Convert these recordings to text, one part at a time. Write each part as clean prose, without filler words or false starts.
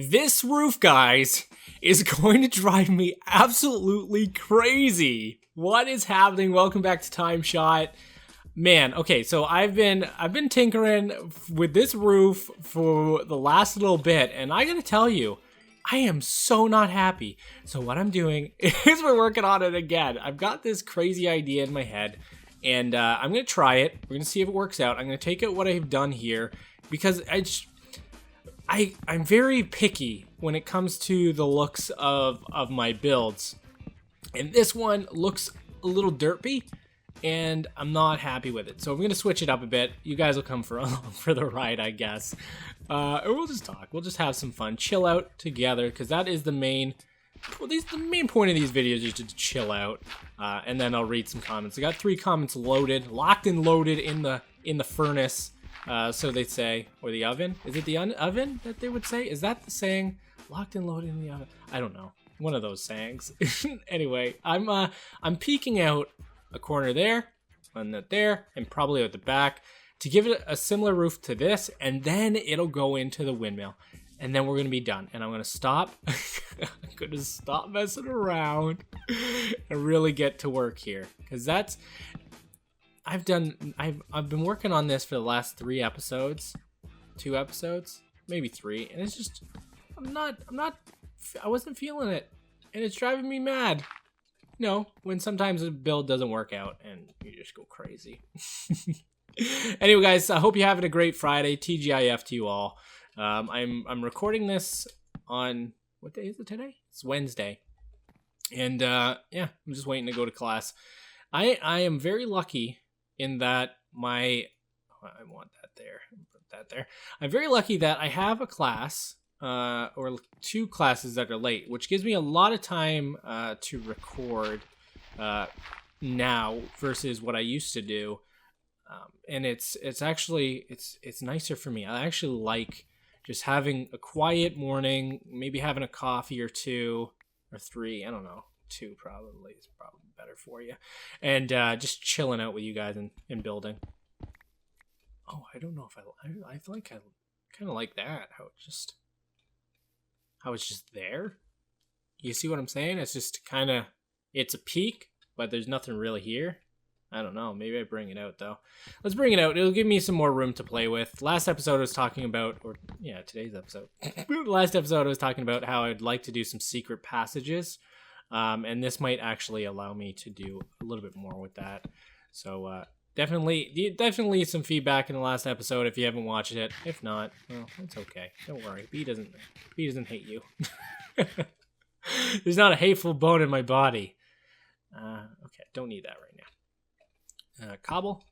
This roof, guys, is going to drive me absolutely crazy. What is happening? Welcome back to TimeShot. Man, okay, so I've been tinkering with this roof for the last little bit, and I gotta tell you, I am so not happy. So what I'm doing is we're working on it again. I've got this crazy idea in my head, and I'm gonna try it. We're gonna see if it works out. I'm gonna take out what I've done here because I'm very picky when it comes to the looks of my builds, and this one looks a little derpy, and I'm not happy with it. So I'm gonna switch it up a bit. You guys will come for the ride, I guess. Or we'll just talk. We'll just have some fun, chill out together, because that is the main. Well, the main point of these videos is to chill out, and then I'll read some comments. I got 3 comments locked and loaded in the furnace. So they say, or the oven. Is it the oven that they would say? Is that the saying? Locked and loaded in the oven. I don't know. One of those sayings. Anyway, I'm peeking out a corner there, one that there, and probably at the back to give it a similar roof to this, and then it'll go into the windmill, and then we're gonna be done. And I'm gonna stop. I'm gonna stop messing around and really get to work here, because that's. I've been working on this for the last 3 episodes, 2 episodes, maybe 3, and it's just I wasn't feeling it, and it's driving me mad. You know, when sometimes a build doesn't work out and you just go crazy. Anyway, guys, I hope you're having a great Friday. TGIF to you all. I'm recording this on, what day is it today? It's Wednesday, and yeah, I'm just waiting to go to class. I am very lucky in that I want that there. Put that there. I'm very lucky that I have a class, or 2 classes that are late, which gives me a lot of time to record now versus what I used to do. And it's actually nicer for me. I actually like just having a quiet morning, maybe having a coffee or 2 or 3. I don't know. 2 probably is probably better for you, and just chilling out with you guys and building. Oh, I don't know if I feel like I kind of like that, how it's just there. You see what I'm saying? It's just kind of, it's a peak, but there's nothing really here. I don't know. Maybe I bring it out though. Let's bring it out. It'll give me some more room to play with. Last episode I was talking about, or yeah, today's episode. Last episode I was talking about how I'd like to do some secret passages. And this might actually allow me to do a little bit more with that. So definitely some feedback in the last episode if you haven't watched it. If not, well, it's okay. Don't worry. B doesn't hate you. There's not a hateful bone in my body. Okay, don't need that right now. Cobble.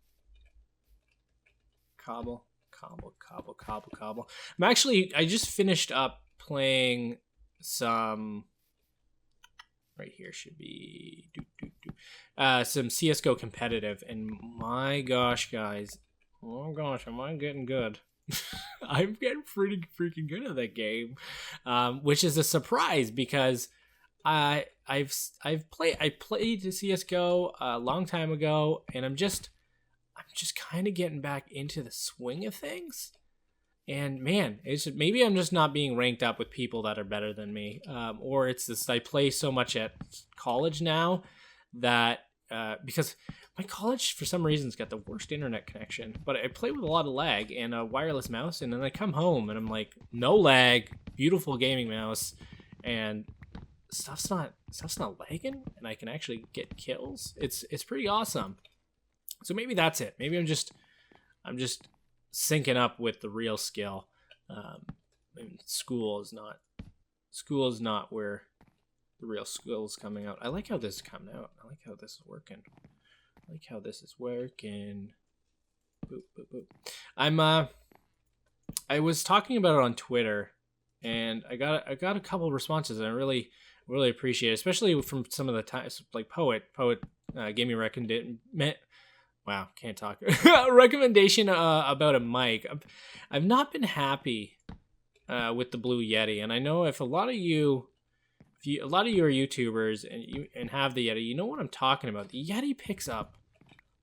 I just finished up playing some. Right here should be some CSGO competitive, and my gosh, guys, am I getting good? I'm getting pretty freaking good at that game, which is a surprise because I played CSGO a long time ago, and I'm just kind of getting back into the swing of things. And man, maybe I'm just not being ranked up with people that are better than me, or it's this, I play so much at college now that because my college for some reason has got the worst internet connection, but I play with a lot of lag and a wireless mouse, and then I come home and I'm like, no lag, beautiful gaming mouse, and stuff's not lagging, and I can actually get kills. It's pretty awesome. So maybe that's it. Maybe I'm just syncing up with the real skill. School is not where the real skill is coming out. I like how this is coming out. I like how this is working. Boop, boop, boop. I was talking about it on Twitter, and I got a couple of responses, and I really appreciate it, especially from some of the times, like Poet gave me wow, can't talk. Recommendation about a mic. I've not been happy with the Blue Yeti, and I know if a lot of you are YouTubers and have the Yeti, you know what I'm talking about. The Yeti picks up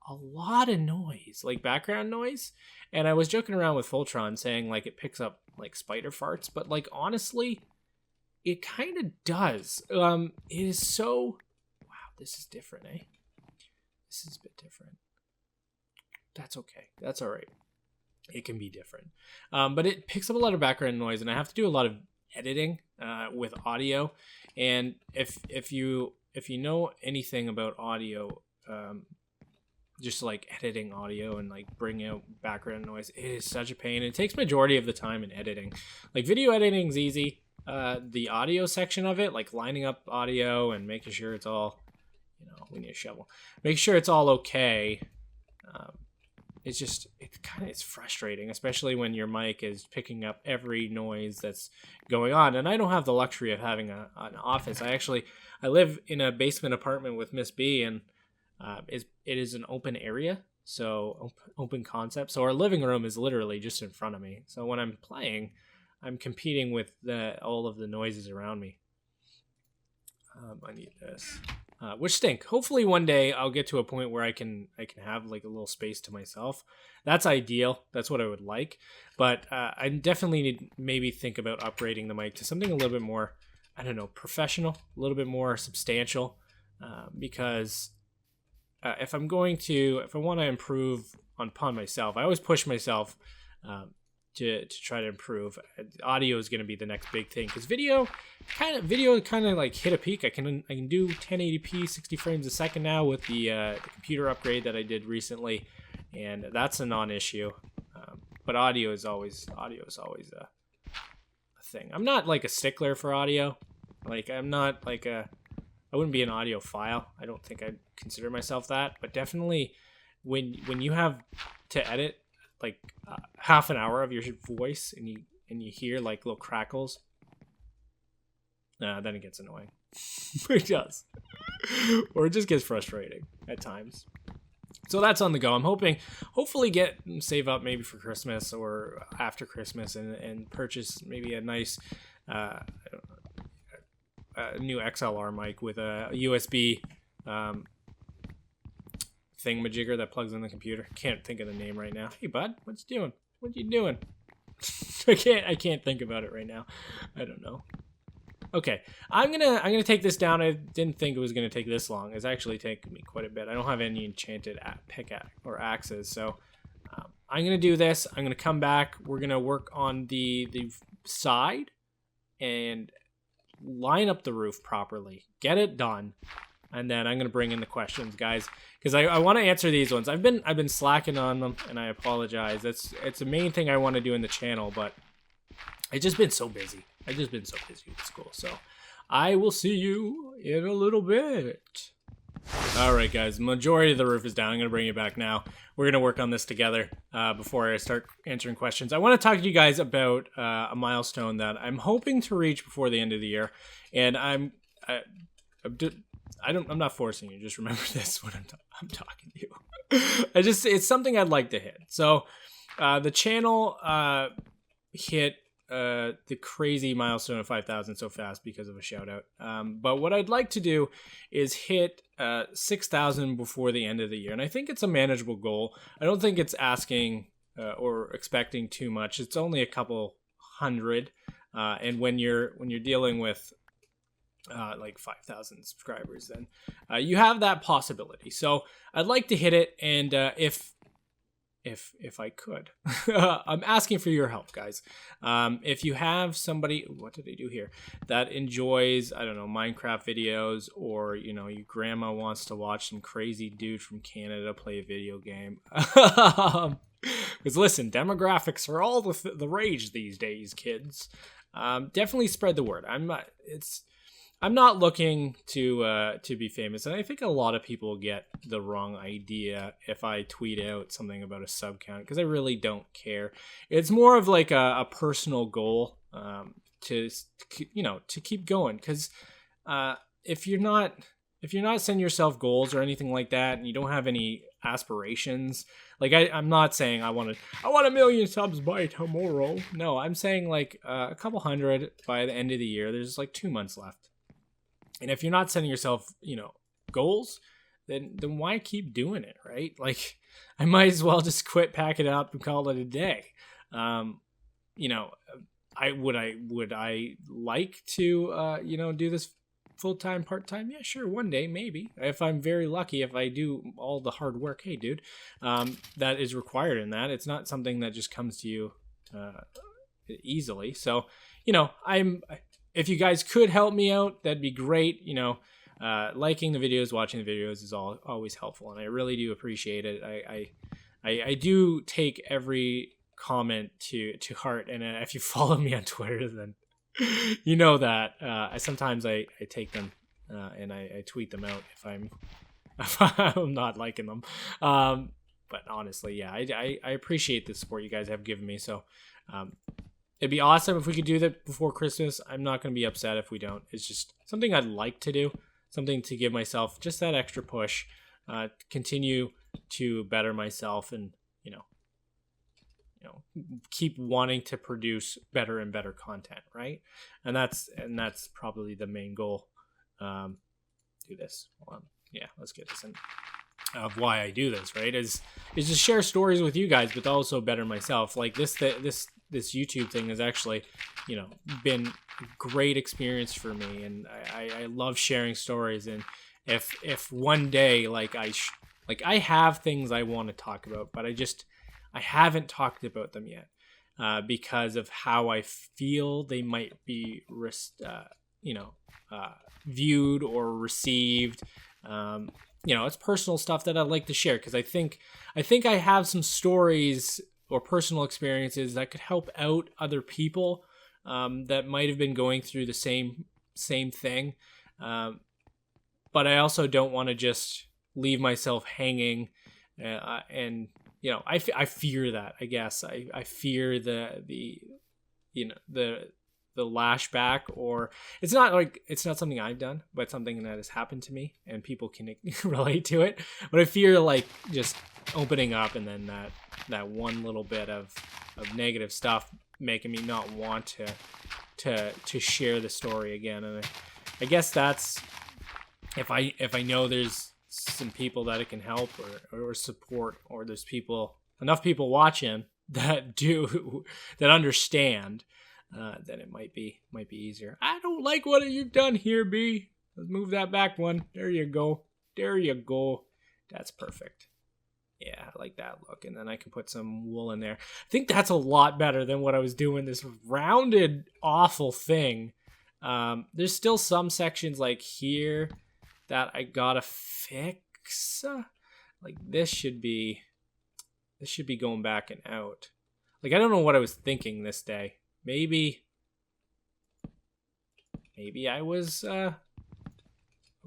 a lot of noise, like background noise, And I was joking around with Voltron saying like it picks up like spider farts, but like honestly, it kind of does. It is so, wow, this is different, eh? This is a bit different. That's okay. That's all right. It can be different. But it picks up a lot of background noise, and I have to do a lot of editing with audio. And if you know anything about audio, just like editing audio and like bringing out background noise, it is such a pain. It takes majority of the time in editing. Like video editing is easy. The audio section of it, like lining up audio and making sure it's all, we need a shovel. Make sure it's all okay. It's frustrating, especially when your mic is picking up every noise that's going on. And I don't have the luxury of having an office. I live in a basement apartment with Miss B, and it is an open area, so open concept. So our living room is literally just in front of me. So when I'm playing, I'm competing with all of the noises around me. I need this. Which stink. Hopefully one day I'll get to a point where I can have like a little space to myself. That's ideal. That's what I would like. But I definitely need maybe think about upgrading the mic to something a little bit more, I don't know, professional, a little bit more substantial. Because if I want to improve upon myself, I always push myself to try to improve. Audio is going to be the next big thing, because video kind of like hit a peak. I can do 1080p 60 frames a second now with the computer upgrade that I did recently, and that's a non-issue. But audio is always a thing. I'm not like a stickler for audio. Like I'm not like I wouldn't be an audiophile. I don't think I'd consider myself that. But definitely when you have to edit like half an hour of your voice and you hear like little crackles, then it gets annoying. It does. Or it just gets frustrating at times. So that's on the go. I'm hopefully save up maybe for Christmas or after Christmas and purchase maybe a nice new XLR mic with a USB thingamajigger that plugs in the computer. Can't think of the name right now. Hey bud, what you doing? I can't think about it right now. I don't know. Okay, I'm gonna take this down. I didn't think it was gonna take this long. It's actually taken me quite a bit. I don't have any enchanted pickaxe or axes, so I'm gonna do this. I'm gonna come back. We're gonna work on the side and line up the roof properly. Get it done. And then I'm gonna bring in the questions, guys, because I want to answer these ones. I've been slacking on them, and I apologize. It's the main thing I want to do in the channel, but I've just been so busy. I've just been so busy with school. So I will see you in a little bit. All right, guys. Majority of the roof is down. I'm gonna bring you back now. We're gonna work on this together before I start answering questions. I want to talk to you guys about a milestone that I'm hoping to reach before the end of the year, and I'm not forcing you. Just remember this when I'm talking to you. It's something I'd like to hit. So the channel hit the crazy milestone of 5,000 so fast because of a shout out. But what I'd like to do is hit 6,000 before the end of the year. And I think it's a manageable goal. I don't think it's asking or expecting too much. It's only a couple hundred. And when you're dealing with like 5,000 subscribers, then you have that possibility. So I'd like to hit it, and if I could, I'm asking for your help, guys. If you have somebody, what did I do here, that enjoys, I don't know, Minecraft videos, or your grandma wants to watch some crazy dude from Canada play a video game. Because listen, demographics are all the rage these days, kids. Definitely spread the word. I'm not looking to be famous, and I think a lot of people get the wrong idea if I tweet out something about a sub count, because I really don't care. It's more of like a personal goal to keep going, because if you're not setting yourself goals or anything like that, and you don't have any aspirations, like I'm not saying I want 1 million subs by tomorrow. No, I'm saying like a couple hundred by the end of the year. There's like 2 months left. And if you're not setting yourself, goals, then why keep doing it, right? Like, I might as well just quit, pack it up, and call it a day. You know, would I like to do this full-time, part-time? Yeah, sure, one day maybe, if I'm very lucky, if I do all the hard work. Hey dude, that is required in that. It's not something that just comes to you easily. So, if you guys could help me out, that'd be great. Liking the videos, watching the videos is always helpful, and I really do appreciate it. I do take every comment to heart, and if you follow me on Twitter, then you know that sometimes I take them and I tweet them out if I'm not liking them. But honestly, yeah, I appreciate the support you guys have given me. So it'd be awesome if we could do that before Christmas. I'm not going to be upset if we don't. It's just something I'd like to do, something to give myself just that extra push, continue to better myself, and keep wanting to produce better and better content, right? And that's probably the main goal. Do this. Yeah, let's get this in. Of why I do this, right? Is to share stories with you guys, but also better myself. Like this YouTube thing has actually, been a great experience for me, and I love sharing stories. And if one day, I have things I want to talk about, but I haven't talked about them yet because of how I feel they might be, viewed or received. It's personal stuff that I'd like to share because I think I have some stories or personal experiences that could help out other people that might have been going through the same thing. But I also don't want to just leave myself hanging and I fear that, I guess. I fear the lashback, or it's not something I've done, but something that has happened to me and people can relate to it. But I fear just opening up and then that one little bit of negative stuff making me not want to share the story again. And I guess that's if I know there's some people that it can help or support, or there's enough people watching that understand, then it might be easier. I don't like what you've done here, B. Let's move that back one. There you go. That's perfect. Yeah, I like that look. And then I can put some wool in there. I think that's a lot better than what I was doing, this rounded awful thing. There's still some sections like here that I gotta fix. Like this should be going back and out. Like, I don't know what I was thinking this day. Maybe I was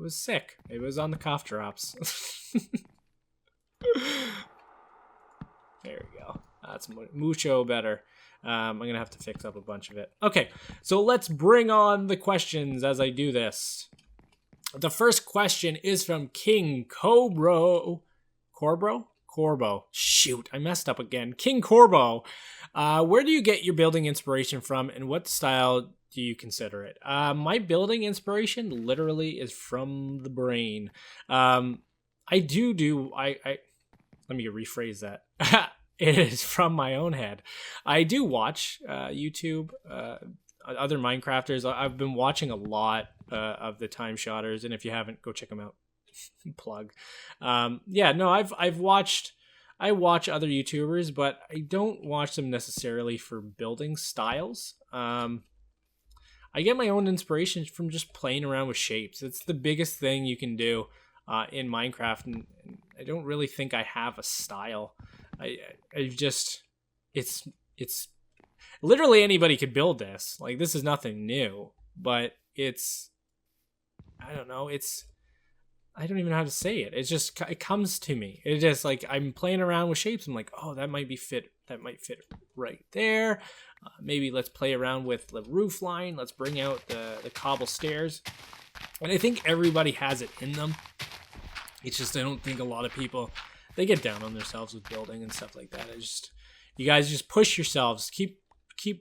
sick. Maybe I was on the cough drops. There we go. That's mucho better. I'm gonna have to fix up a bunch of it. Okay, so let's bring on the questions as I do this. The first question is from King Corbo. Shoot, I messed up again. King Corbo. Where do you get your building inspiration from, and what style do you consider it? My building inspiration literally is from the brain. Let me rephrase that. It is from my own head. I do watch YouTube, other Minecrafters. I've been watching a lot of the TimeShotters, and if you haven't, go check them out. Plug. I watch other YouTubers, but I don't watch them necessarily for building styles. I get my own inspiration from just playing around with shapes. It's the biggest thing you can do in Minecraft, and I don't really think I have a style. It's literally anybody could build this. Like, this is nothing new, but I don't know. I don't even know how to say it. It comes to me. It's just like I'm playing around with shapes. I'm like, oh, that might fit right there. Maybe let's play around with the roof line. Let's bring out the cobble stairs. And I think everybody has it in them. It's just I don't think a lot of people, they get down on themselves with building and stuff like that. You guys just push yourselves. Keep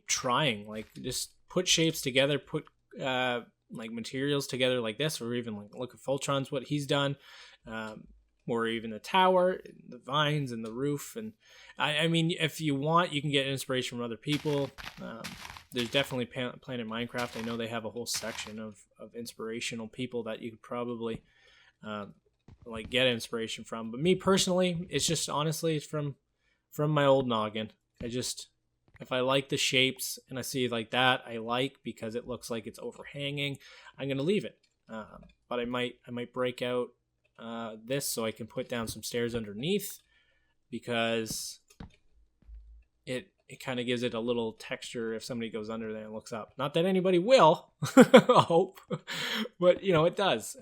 trying. Like, just put shapes together. Put materials together like this, or even look at Fultron's what he's done. or even the tower, the vines, and the roof. And I mean, if you want, you can get inspiration from other people. There's definitely Planet Minecraft. I know they have a whole section of inspirational people that you could probably like get inspiration from. But me personally, it's just honestly it's from my old noggin. If I like the shapes and I see like that I like because it looks like it's overhanging, I'm gonna leave it. But I might break out this so I can put down some stairs underneath, because it kind of gives it a little texture if somebody goes under there and looks up. Not that anybody will, I hope, but it does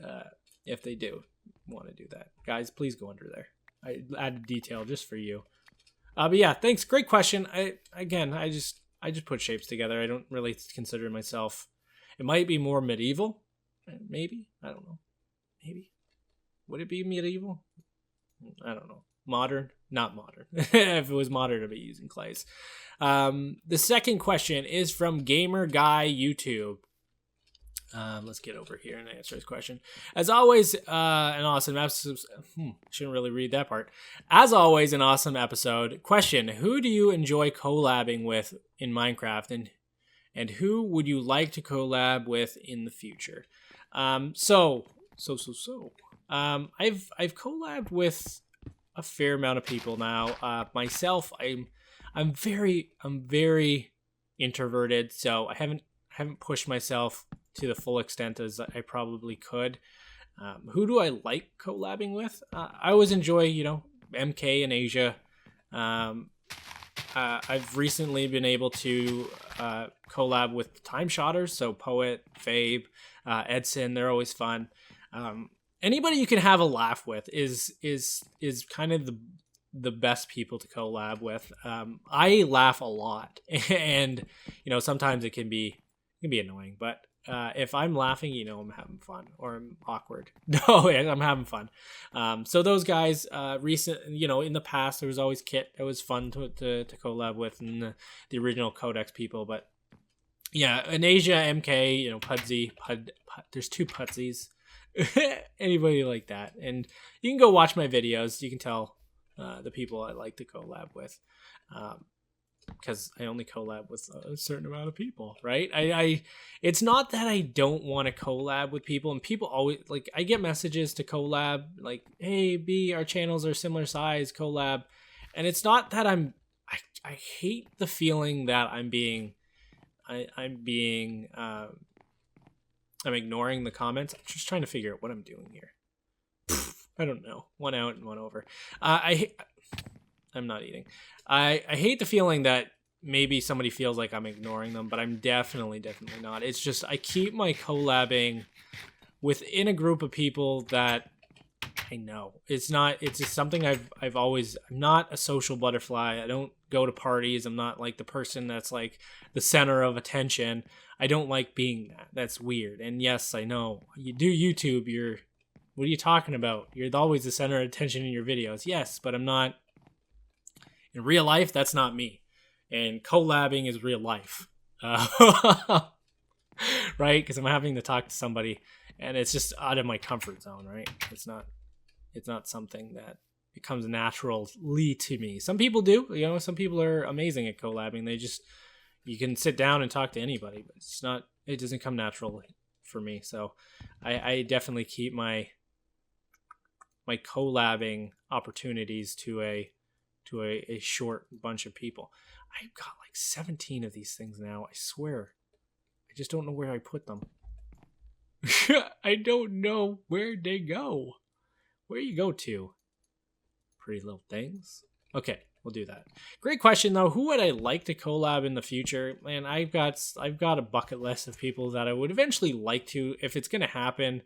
if they do want to do that. Guys, please go under there. I added detail just for you. But yeah, thanks. Great question. I just put shapes together. I don't really consider myself. It might be more medieval. Maybe. I don't know. Maybe. Would it be medieval? I don't know. Modern? Not modern. If it was modern, I'd be using clays. The second question is from Gamer Guy YouTube. Let's get over here and answer his question. As always, an awesome episode. Shouldn't really read that part. As always, an awesome episode. Question: who do you enjoy collabing with in Minecraft, and who would you like to collab with in the future? I've collabed with a fair amount of people now. Myself, I'm very introverted, so I haven't pushed myself to the full extent as I probably could. Who do I like collabing with? I always enjoy, MK in Asia. I've recently been able to collab with TimeShotters, so Poet, Fabe, Edson. They're always fun. Anybody you can have a laugh with is kind of the best people to collab with. I laugh a lot, and sometimes it can be annoying, but if I'm laughing, I'm having fun, or I'm awkward. No, I'm having fun. So those guys, in the past, there was always Kit. It was fun to collab with, and the original Codex people. But yeah, in Asia, MK, Pudsey, there's two Pudsies. Anybody like that, and you can go watch my videos. You can tell the people I like to collab with. Because I only collab with a certain amount of people, right? It's not that I don't want to collab with people, and people always I get messages to collab, like, hey B, our channels are similar size, collab. And it's not that I hate the feeling that I'm ignoring the comments. I'm just trying to figure out what I'm doing here. I don't know. One out and one over. I'm not eating. I hate the feeling that maybe somebody feels like I'm ignoring them, but I'm definitely not. It's just I keep my collabing within a group of people that I know. It's just something I've always. I'm not a social butterfly. I don't go to parties. I'm not like the person that's like the center of attention. I don't like being that. That's weird. And yes, I know you do YouTube. What are you talking about? You're always the center of attention in your videos. Yes, but I'm not. In real life, that's not me. And collabing is real life. Right? Because I'm having to talk to somebody, and it's just out of my comfort zone, right? It's not something that becomes naturally to me. Some people do. Some people are amazing at collabing. You can sit down and talk to anybody, but it doesn't come naturally for me. So I definitely keep my collabing opportunities to a short bunch of people. I've got like 17 of these things now. I swear. I just don't know where I put them. I don't know where they go. Where you go to? Pretty Little Things. Okay, we'll do that. Great question though. Who would I like to collab in the future? Man, I've got a bucket list of people that I would eventually like to, if it's gonna happen.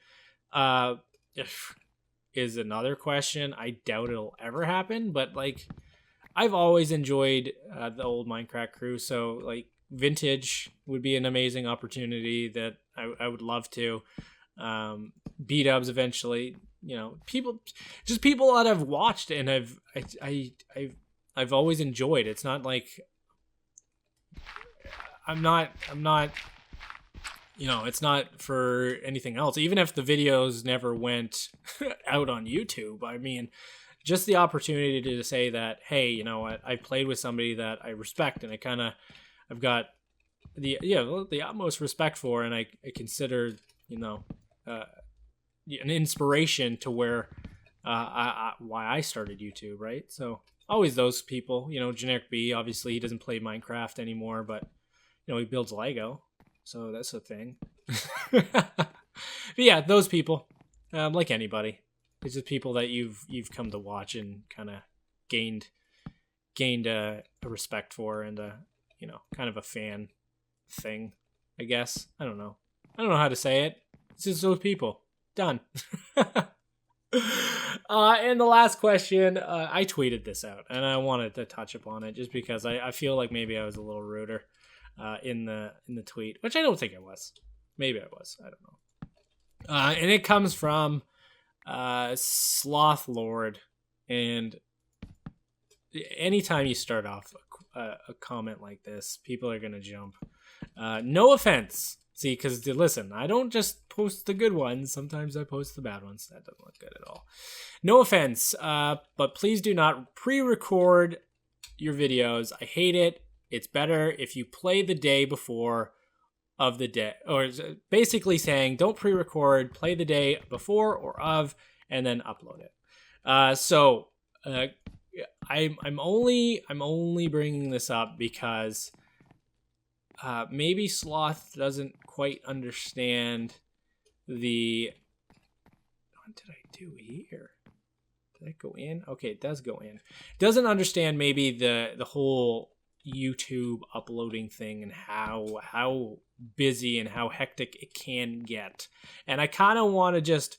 Is another question. I doubt it'll ever happen, but I've always enjoyed the old Minecraft crew, so Vintage would be an amazing opportunity that I would love to. B-dubs eventually, people that I've watched and I've always enjoyed. It's not like I'm not it's not for anything else. Even if the videos never went out on YouTube, I mean, just the opportunity to say that, hey, you know what, I played with somebody that I respect, and I've got the utmost respect for, and I consider, an inspiration to where why I started YouTube, right? So always those people, Generic B, obviously he doesn't play Minecraft anymore, but he builds Lego, so that's a thing. But yeah, those people, like anybody, it's just people that you've come to watch and kind of gained a respect for, and kind of a fan thing, I guess. I don't know how to say it. It's just those people. Done. And the last question, I tweeted this out, and I wanted to touch upon it just because I feel like maybe I was a little ruder in the tweet, which I don't think I was. Maybe I was. I don't know. And it comes from Sloth Lord, and anytime you start off a comment like this, people are gonna jump. No offense. See, because listen, I don't just post the good ones. Sometimes I post the bad ones. That doesn't look good at all. No offense, but please do not pre-record your videos. I hate it. It's better if you play the day before of the day, or basically saying don't pre-record, play the day before or of, and then upload it. So I'm only bringing this up because maybe Sloth doesn't quite understand what did I do here? Did that go in? Okay, it does go in. Doesn't understand maybe the whole YouTube uploading thing and how busy and how hectic it can get. And I kind of want to just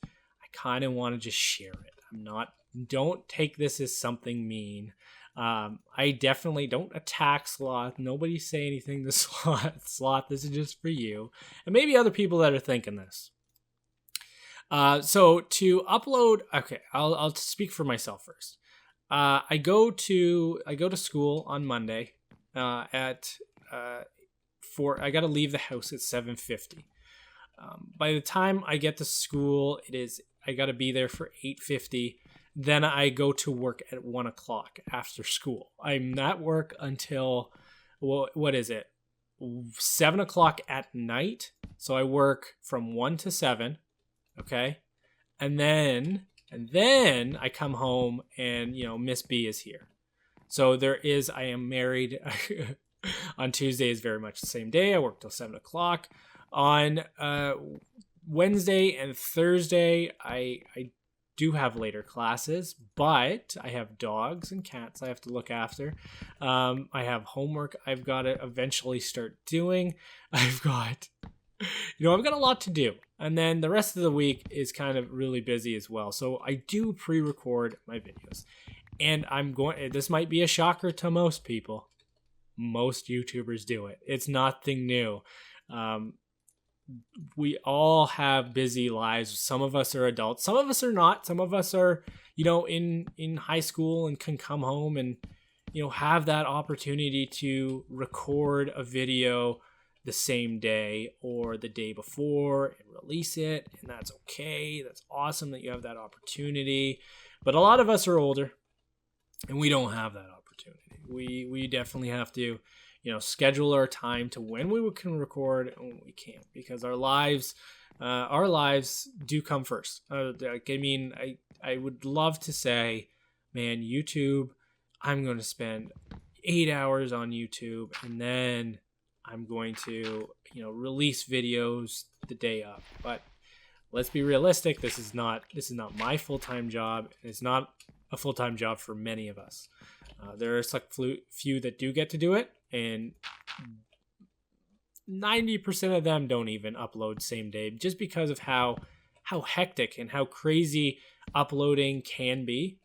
share it. Don't take this as something mean. I definitely don't attack Sloth. Nobody say anything to Sloth. Sloth, this is just for you. And maybe other people that are thinking this. So to upload, okay, I'll speak for myself first. I go to school on Monday I got to leave the house at 7:50. By the time I get to school, I got to be there for 8:50. Then I go to work at 1 o'clock after school. I'm at work until, what is it? 7 o'clock at night. So I work from 1 to 7. Okay. And then I come home and, Miss B is here. So I am married. On Tuesday is very much the same day. I work till 7 o'clock. On Wednesday and Thursday, I do have later classes, but I have dogs and cats I have to look after. I have homework I've got to eventually start doing. I've got a lot to do. And then the rest of the week is kind of really busy as well. So I do pre-record my videos. And this might be a shocker to most people. Most YouTubers do it. It's nothing new. We all have busy lives. Some of us are adults. Some of us are not. Some of us are, in high school and can come home and, have that opportunity to record a video the same day or the day before and release it. And that's okay. That's awesome that you have that opportunity. But a lot of us are older and we don't have that opportunity. We definitely have to, schedule our time to when we can record and when we can't, because our lives do come first. I would love to say, man, YouTube, I'm going to spend 8 hours on YouTube and then I'm going to, release videos the day of. But let's be realistic. This is not my full-time job. It's not a full-time job for many of us. There are select few that do get to do it, and 90% of them don't even upload same day, just because of how hectic and how crazy uploading can be.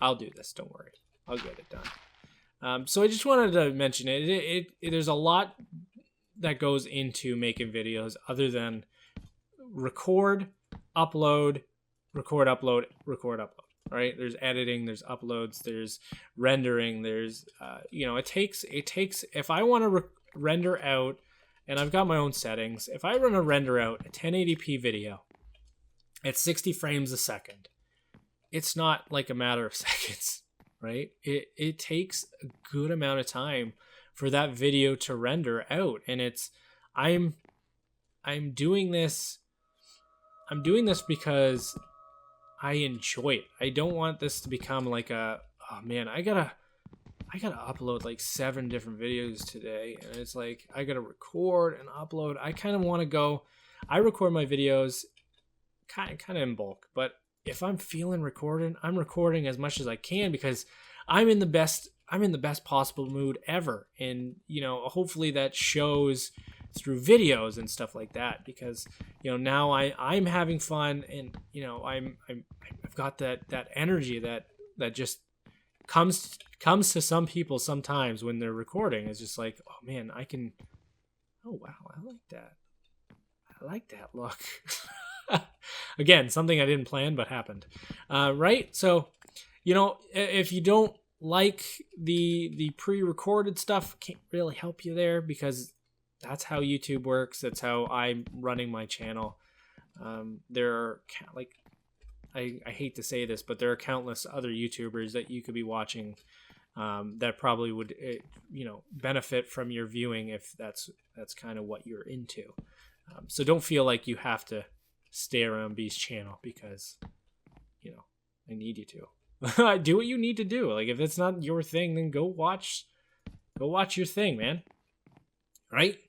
I'll do this. Don't worry. I'll get it done. So I just wanted to mention it. There's a lot that goes into making videos other than record, upload, record, upload, record, upload. Right? There's editing, there's uploads, there's rendering, there's it takes if I want to render out, and I've got my own settings. If I run a render out a 1080p video at 60 frames a second, it's not like a matter of seconds, right? It takes a good amount of time for that video to render out, and I'm doing this because I enjoy it. I don't want this to become like oh man, I gotta upload like 7 different videos today, and it's like I gotta record and upload. I kind of want to go. I record my videos kind of in bulk, but if I'm feeling recording, I'm recording as much as I can because I'm in the best possible mood ever, and hopefully that shows through videos and stuff like that, because now I'm having fun, and I've got that energy that just comes to some people sometimes when they're recording. It's just like, oh man, oh wow, I like that look. Again, something I didn't plan but happened, right? So if you don't like the pre-recorded stuff, can't really help you there, because that's how YouTube works. That's how I'm running my channel. There are I hate to say this, but there are countless other YouTubers that you could be watching that probably would benefit from your viewing if that's kind of what you're into. So don't feel like you have to stay around B's channel because I need you to. Do what you need to do. Like, if it's not your thing, then go watch your thing, man. Right?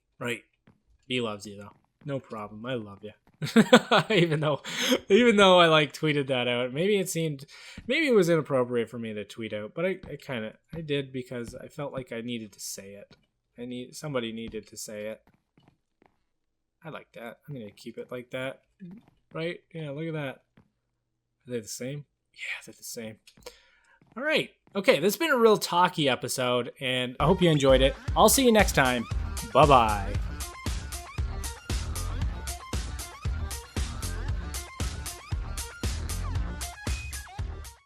B loves you though. No problem. I love you. even though I tweeted that out. Maybe it was inappropriate for me to tweet out, but I did because I felt like I needed to say it. Somebody needed to say it. I like that. I'm gonna keep it like that. Right? Yeah, look at that. Are they the same? Yeah, they're the same. All right. Okay, this has been a real talky episode, and I hope you enjoyed it. I'll see you next time. Bye-bye.